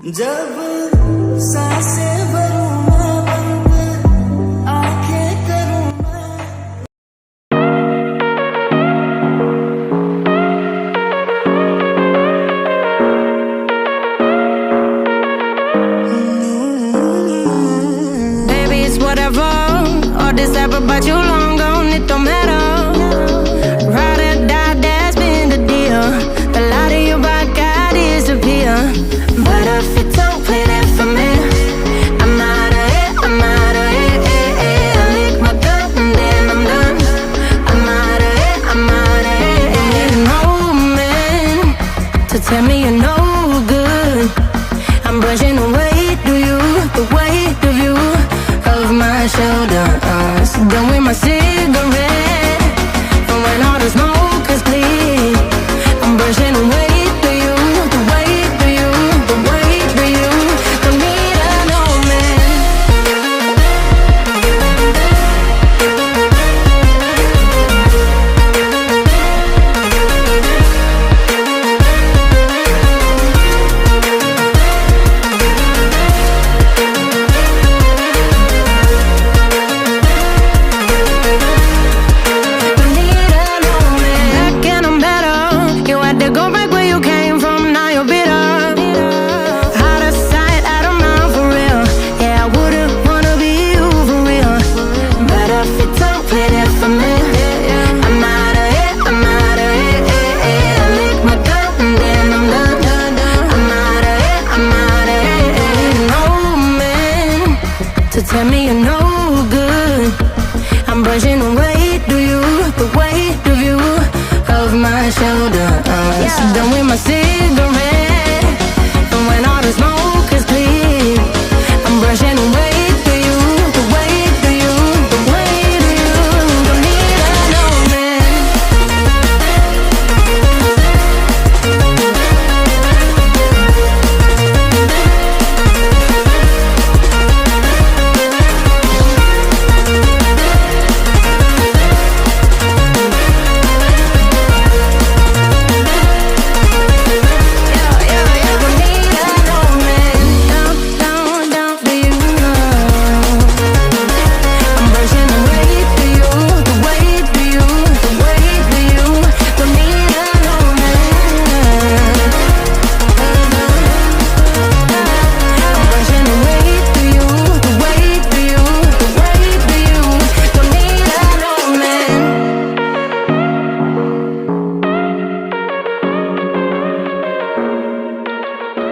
जब सांसें भरूं मैं बंद आंखें करूं मैं Baby, it's whatever. All this ever about you long gone, it don't matter. Ride or die, that's been the deal. The light of your body got disappear. But if you don't play that for me, I'm out of it, I'm out of it. I lick my gun and then I'm done. I'm out of it, I'm out of it. No man to tell me you're no good. I'm brushing away the weight of you, of my shoulders. Done with my cigarette, and when all the smoke is clear, I'm brushing away the weight of you, the weight of you. Don't need a no man. To tell me you're no good, I'm brushing away the weight of you, of my shoulders. Done with my cigarette.